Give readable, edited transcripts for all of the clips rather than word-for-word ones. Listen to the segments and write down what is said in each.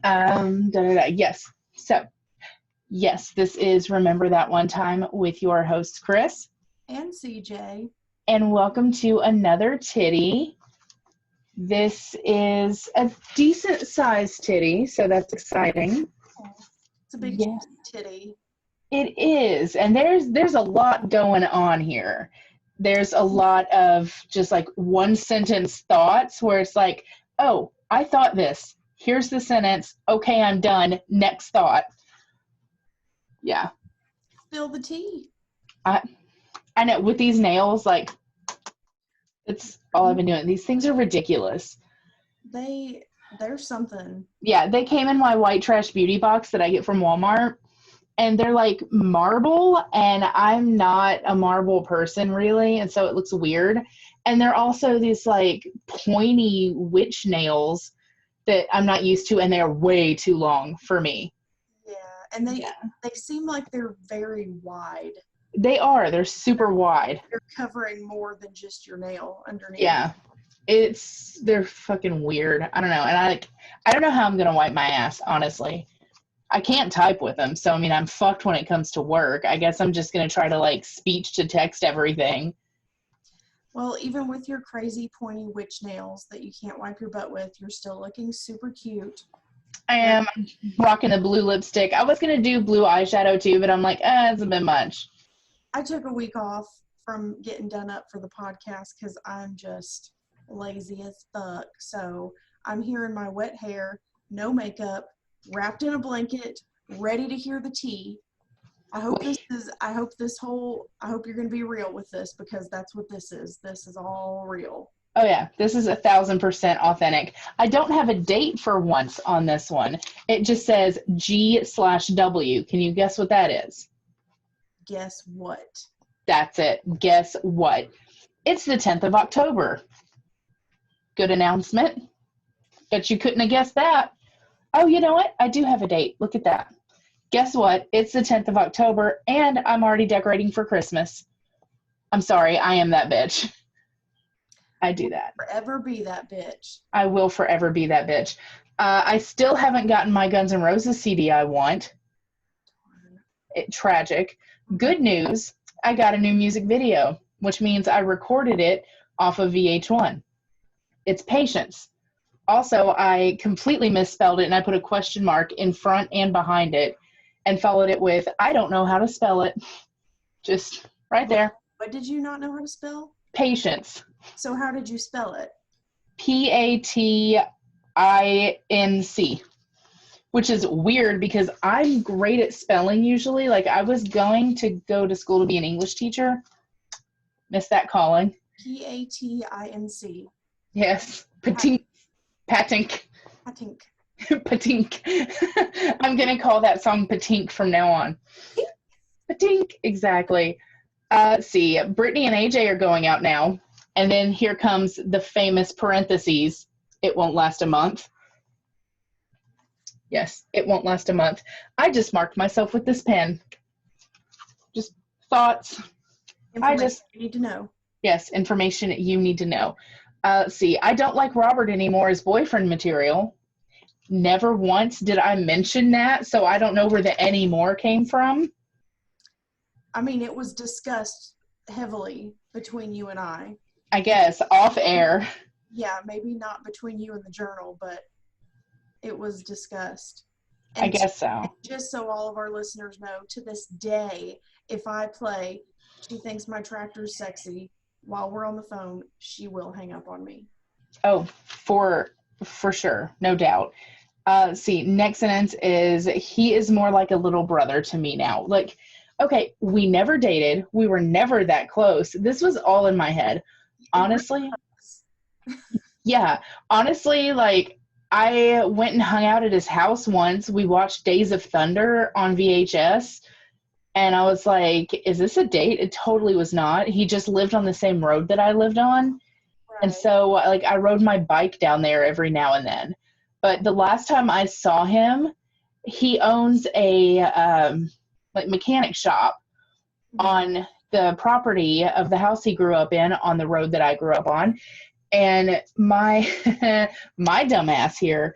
Yes. So, yes, this is Remember That One Time with your host, Chris. And CJ. And welcome to another titty. This is a decent sized titty, so that's exciting. It's a big titty. It is. And there's a lot going on here. There's a lot of just like one sentence thoughts where it's like, oh, I thought this. Here's the sentence. Okay, I'm done. Next thought. Yeah. Spill the tea. I know, with these nails, like, it's all I've been doing. These things are ridiculous. They're something. Yeah, they came in my white trash beauty box that I get from Walmart, and they're like marble, and I'm not a marble person really, and so it looks weird. And they're also these like pointy witch nails that I'm not used to, and they're way too long for me. Yeah, and they seem like they're very wide. They are. They're super wide. They're covering more than just your nail underneath. Yeah. They're fucking weird. I don't know. And I don't know how I'm going to wipe my ass, honestly. I can't type with them. So, I mean, I'm fucked when it comes to work. I guess I'm just going to try to like speech to text everything. Well, even with your crazy pointy witch nails that you can't wipe your butt with, you're still looking super cute. I am rocking the blue lipstick. I was going to do blue eyeshadow too, but I'm like, it's a bit much. I took a week off from getting done up for the podcast because I'm just lazy as fuck. So I'm here in my wet hair, no makeup, wrapped in a blanket, ready to hear the tea. I hope you're going to be real with this because that's what this is. This is all real. Oh yeah, this is 1,000% authentic. I don't have a date for once on this one. It just says G/W. Can you guess what that is? Guess what? That's it. Guess what? It's the 10th of October. Good announcement. Bet you couldn't have guessed that. Oh, you know what? I do have a date. Look at that. Guess what? It's the 10th of October, and I'm already decorating for Christmas. I'm sorry. I am that bitch. I do that. Forever be that bitch. I will forever be that bitch. I still haven't gotten my Guns N' Roses CD I want. Tragic. Good news, I got a new music video, which means I recorded it off of VH1. It's Patience. Also, I completely misspelled it, and I put a question mark in front and behind it and followed it with, I don't know how to spell it. Just right there. What did you not know how to spell? Patience. So how did you spell it? Patinc. Which is weird because I'm great at spelling usually. Like, I was going to go to school to be an English teacher. Missed that calling. Patinc. Yes. Patink. Patink. I'm going to call that song Patink from now on. Patink. Exactly. See, Brittany and AJ are going out now. And then here comes the famous parentheses. It won't last a month. Yes, it won't last a month. I just marked myself with this pen. Just thoughts. Information you need to know. Yes, information you need to know. See, I don't like Robert anymore as boyfriend material. Never once did I mention that, so I don't know where the anymore came from. I mean, it was discussed heavily between you and I. I guess, off air. Yeah, maybe not between you and the journal, but it was discussed. And I guess so. Just so all of our listeners know, to this day, if I play She Thinks My Tractor's Sexy while we're on the phone, she will hang up on me. Oh, for sure. No doubt. See, next sentence is, he is more like a little brother to me now. Like, okay, we never dated. We were never that close. This was all in my head. Honestly. Yeah. Honestly, like, I went and hung out at his house once. We watched Days of Thunder on VHS. And I was like, is this a date? It totally was not. He just lived on the same road that I lived on. Right. And so, like, I rode my bike down there every now and then. But the last time I saw him, he owns a like mechanic shop on the property of the house he grew up in on the road that I grew up on. And my my dumbass here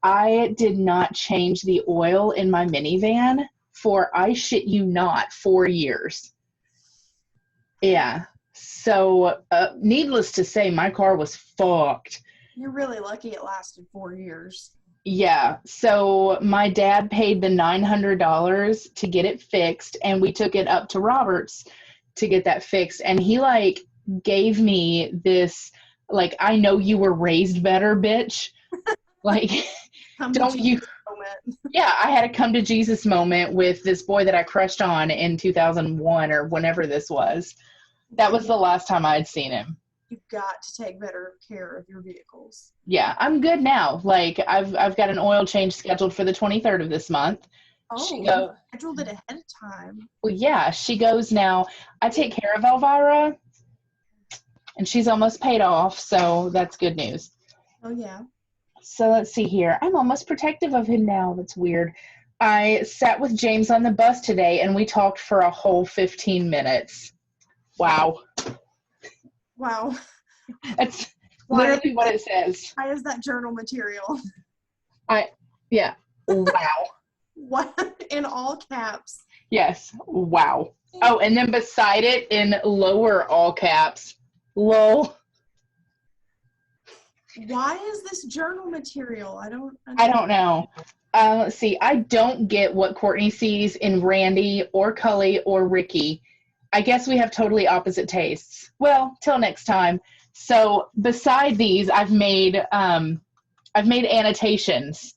I did not change the oil in my minivan for, I shit you not, 4 years. Yeah. So, needless to say, my car was fucked. You're really lucky it lasted 4 years. Yeah. So my dad paid the $900 to get it fixed, and we took it up to Robert's to get that fixed. And he like gave me this, like, I know you were raised better, bitch. Like, don't you? Moment. Yeah, I had a come to Jesus moment with this boy that I crushed on in 2001 or whenever this was. That was the last time I'd seen him. You've got to take better care of your vehicles. Yeah, I'm good now. Like, I've got an oil change scheduled for the 23rd of this month. Oh, you scheduled it ahead of time. Well, yeah, she goes now. I take care of Elvira, and she's almost paid off, so that's good news. Oh, yeah. So let's see here. I'm almost protective of him now. That's weird. I sat with James on the bus today, and we talked for a whole 15 minutes. Wow. Wow. That's literally what it says. Why is that journal material? Yeah. Wow. What? In all caps. Yes. Wow. Oh, and then beside it in lower all caps, lol. Why is this journal material? I don't know. Let's see. I don't get what Courtney sees in Randy or Cully or Ricky. I guess we have totally opposite tastes. Well, till next time. So beside these, I've made annotations,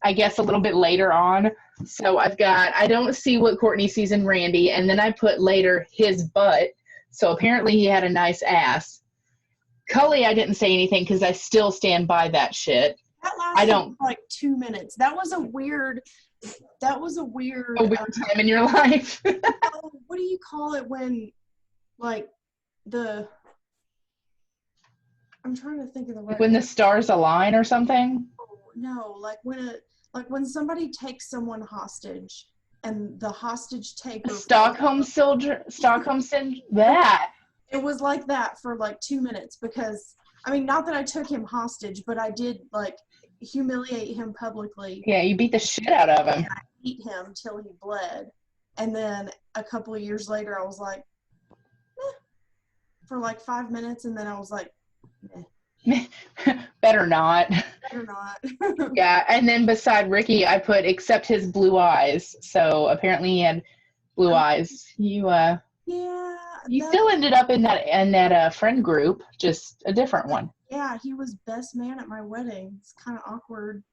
I guess a little bit later on. So I don't see what Courtney sees in Randy, and then I put later his butt. So apparently he had a nice ass. Cully, I didn't say anything because I still stand by that shit. That lasted like 2 minutes. That was a weird time in your life. What do you call it when, like, I'm trying to think of the right when the stars align or something? No, like when somebody takes someone hostage and the hostage taker Stockholm syndrome. That. It was like that for like 2 minutes because, I mean, not that I took him hostage, but I did like humiliate him publicly. Yeah, you beat the shit out of him. And I beat him till he bled. And then a couple of years later, I was like, for like 5 minutes, and then I was like, Better not. Better not. Yeah, and then beside Ricky, I put except his blue eyes. So apparently he had blue eyes. Yeah. You still ended up in that friend group, just a different one. Yeah, he was best man at my wedding. It's kind of awkward.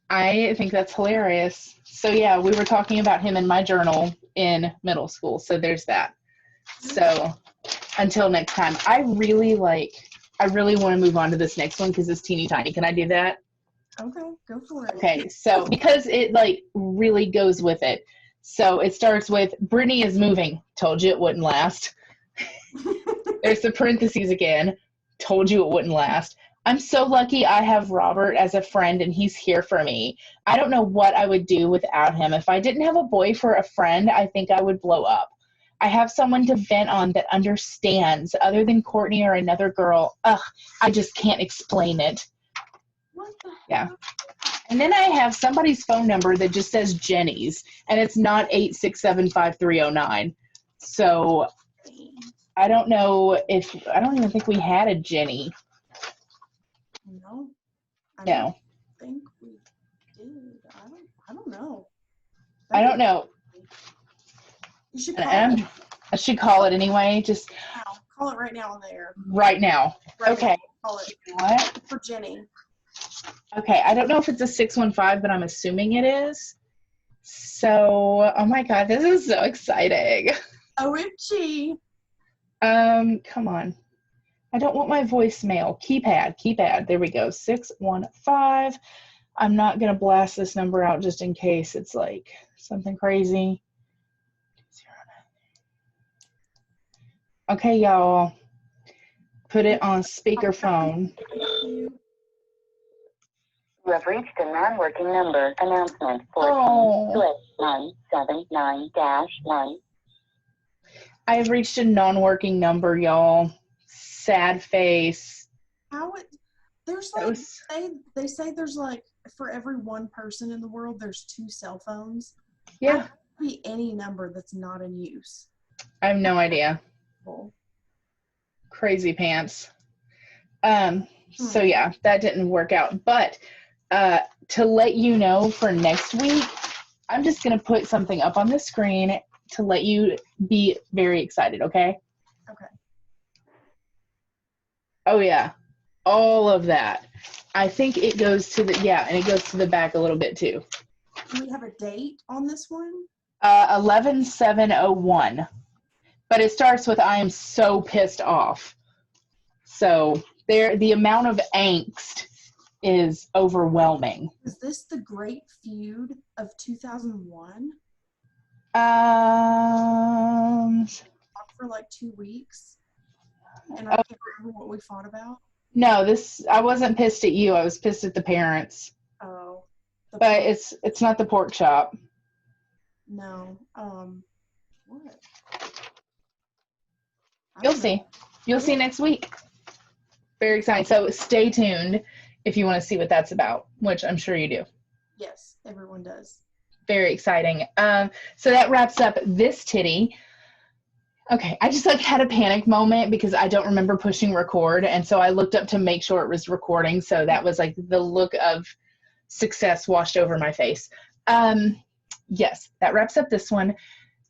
I think that's hilarious. So yeah, we were talking about him in my journal in middle school. So there's that. So until next time, I really want to move on to this next one because it's teeny tiny. Can I do that? Okay, go for it. Okay, so because it like really goes with it. So it starts with Brittany is moving. Told you it wouldn't last. There's the parentheses again. Told you it wouldn't last. I'm so lucky I have Robert as a friend and he's here for me. I don't know what I would do without him. If I didn't have a boy for a friend, I think I would blow up. I have someone to vent on that understands other than Courtney or another girl. Ugh, I just can't explain it. What the hell? Yeah. And then I have somebody's phone number that just says Jenny's, and it's not 8675309. So I don't know I don't even think we had a Jenny. No. I No. think we did. I don't know. I don't know. You should call it. I should call it anyway. Just call it right now on the air. Right now. Right okay. Now. Call it. What? For Jenny. Okay. I don't know if it's a 615, but I'm assuming it is. So, oh my God, this is so exciting. OMG. Come on. I don't want my voicemail. Keypad. There we go. 615. I'm not going to blast this number out just in case it's like something crazy. Okay, y'all. Put it on speakerphone. You have reached a non-working number. Announcement 14/979-1. I have reached a non-working number, y'all. Sad face. There's That like was, they say there's like for every one person in the world, there's 2 cell phones. yeah, Could be any number that's not in use. I have no idea. Well, Crazy pants. So yeah, that didn't work out. But to let you know for next week, I'm just going to put something up on the screen to let you be very excited, okay? Okay. Oh yeah, all of that. I think it goes to the, yeah, and it goes to the back a little bit too. Do we have a date on this one? 11/7/01. But it starts with I am so pissed off. So the amount of angst is overwhelming. Is this the Great Feud of 2001? For like 2 weeks, and I can't remember what we fought about. No, I wasn't pissed at you. I was pissed at the parents. Oh, But it's not the pork chop. no. What? You'll see. You'll see next week. Very exciting. So stay tuned if you want to see what that's about, which I'm sure you do. Yes, everyone does. Very exciting. So that wraps up this titty. Okay, I just like had a panic moment because I don't remember pushing record, and so I looked up to make sure it was recording. So that was like the look of success washed over my face. Yes, that wraps up this one.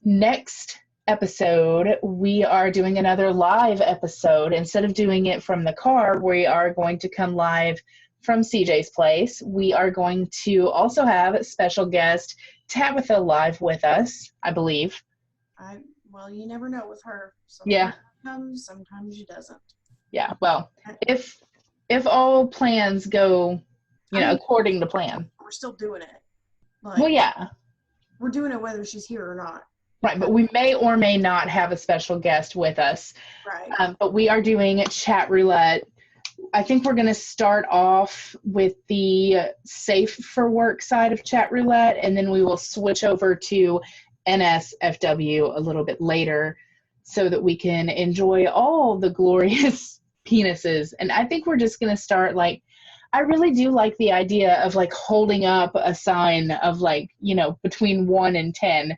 Next episode, we are doing another live episode. Instead of doing it from the car, we are going to come live from CJ's place. We are going to also have a special guest, Tabitha, live with us, I believe. Well, you never know with her. Yeah. Sometimes she doesn't. Yeah, well, if all plans go, according to plan. We're still doing it. Like, Well, yeah. We're doing it whether she's here or not. Right, but we may or may not have a special guest with us. Right. But we are doing chat roulette. I think we're going to start off with the safe for work side of chat roulette, and then we will switch over to NSFW a little bit later so that we can enjoy all the glorious penises. And I think we're just going to start like, I really do like the idea of like holding up a sign of like, between 1 and 10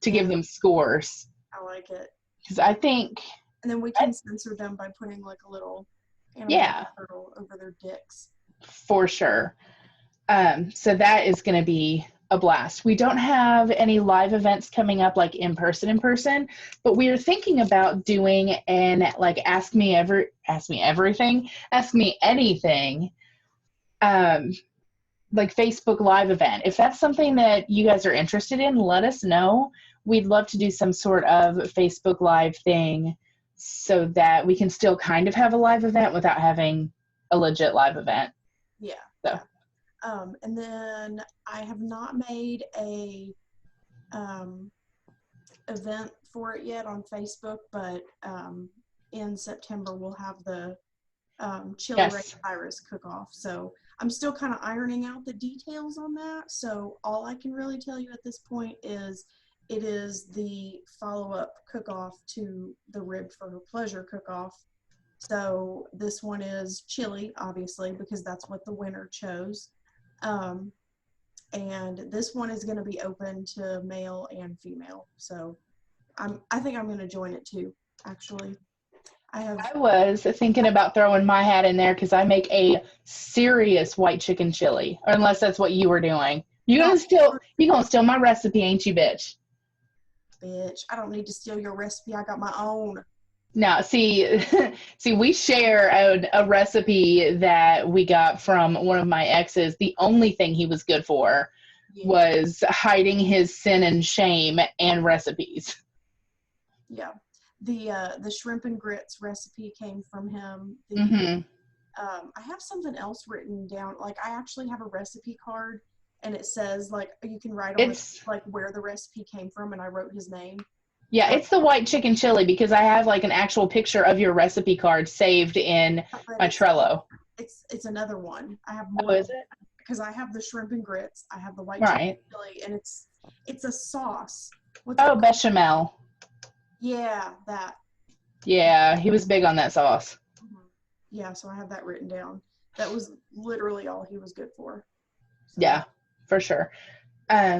to give them scores. I like it. Because I think. And then we can censor them by putting like a little turtle over their dicks. For sure. So that is going to be a blast. We don't have any live events coming up like in person, but we are thinking about doing an like ask me anything, like Facebook live event. If that's something that you guys are interested in, let us know. We'd love to do some sort of Facebook live thing so that we can still kind of have a live event without having a legit live event. Yeah. So. And then I have not made a event for it yet on Facebook, but in September we'll have the chili Ray Iris cook-off. So I'm still kind of ironing out the details on that. So all I can really tell you at this point is it is the follow-up cook-off to the Rib for Her Pleasure cook-off. So this one is chili, obviously, because that's what the winner chose. And this one is going to be open to male and female. So I think I'm going to join it too, actually. I was thinking about throwing my hat in there because I make a serious white chicken chili, or unless that's what you were doing. You gonna steal my recipe, ain't you, bitch? Bitch, I don't need to steal your recipe. I got my own. Now, see, we share a recipe that we got from one of my exes. The only thing he was good for was hiding his sin and shame and recipes. Yeah. The shrimp and grits recipe came from him. I have something else written down. Like, I actually have a recipe card, and it says, like, you can write on it, like, where the recipe came from, and I wrote his name. Yeah, it's the white chicken chili because I have, like, an actual picture of your recipe card saved in my Trello. It's another one. I have more. Oh, is it? Because I have the shrimp and grits. I have the white chicken chili, and it's a sauce. Bechamel. Yeah, that. Yeah, he was big on that sauce. Yeah, so I have that written down. That was literally all he was good for. So. Yeah, for sure.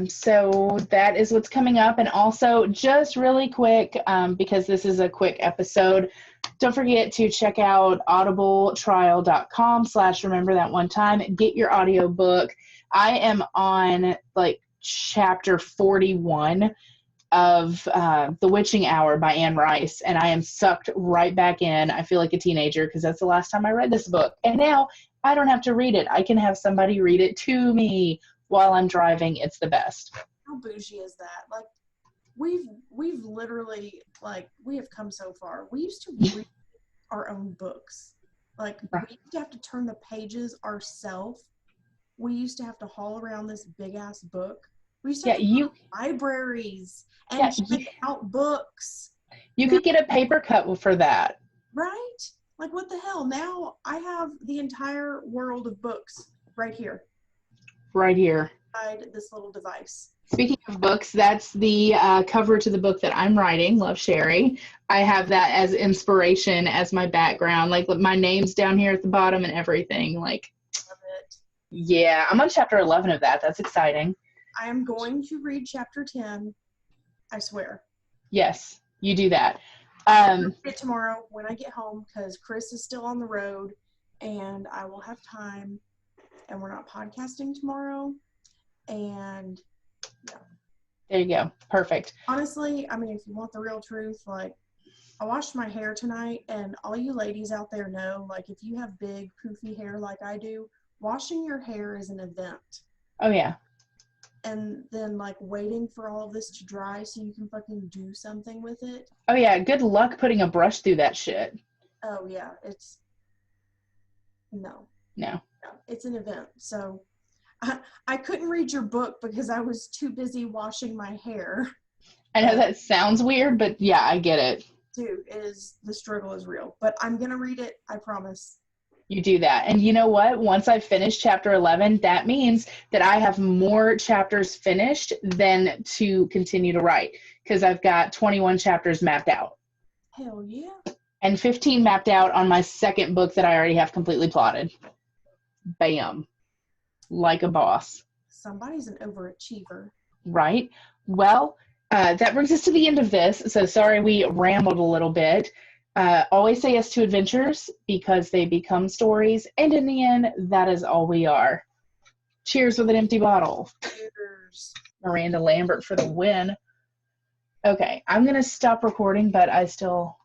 So that is what's coming up. And also, just really quick, because this is a quick episode, don't forget to check out audibletrial.com/remember that one time. Get your audiobook. I am on like chapter 41 of The Witching Hour by Anne Rice, and I am sucked right back in. I feel like a teenager because that's the last time I read this book. And now I don't have to read it. I can have somebody read it to me while I'm driving. It's the best. How bougie is that? Like, we've literally, like, we have come so far. We used to read our own books. Like, we used to have to turn the pages ourselves. We used to have to haul around this big ass book. We used to have to go to libraries and check out books. You could get a paper cut for that. Right? Like, what the hell? Now I have the entire world of books right here. Right here. This little device. Speaking of books, that's the cover to the book that I'm writing, Love Sherry. I have that as inspiration, as my background. Like, my name's down here at the bottom and everything. Like, Love it. Yeah, I'm on chapter 11 of that. That's exciting. I am going to read chapter 10. I swear. Yes, you do that. Tomorrow when I get home, because Chris is still on the road and I will have time, and we're not podcasting tomorrow. And yeah. There you go. Perfect. Honestly, I mean, if you want the real truth, like, I washed my hair tonight, and all you ladies out there know, like, if you have big poofy hair like I do, washing your hair is an event. Oh, yeah. And then, like, waiting for all of this to dry so you can fucking do something with it. Oh, yeah. Good luck putting a brush through that shit. Oh, yeah. No. It's an event. So I couldn't read your book because I was too busy washing my hair. I know that sounds weird, but yeah, I get it. Dude, the struggle is real. But I'm going to read it. I promise. You do that. And you know what? Once I finish chapter 11, that means that I have more chapters finished than to continue to write, because I've got 21 chapters mapped out. Hell yeah. And 15 mapped out on my second book that I already have completely plotted. Bam. Like a boss. Somebody's an overachiever. Right? Well, that brings us to the end of this. So sorry we rambled a little bit. Always say yes to adventures because they become stories. And in the end, that is all we are. Cheers with an empty bottle. Cheers. Miranda Lambert for the win. Okay, I'm going to stop recording, but I still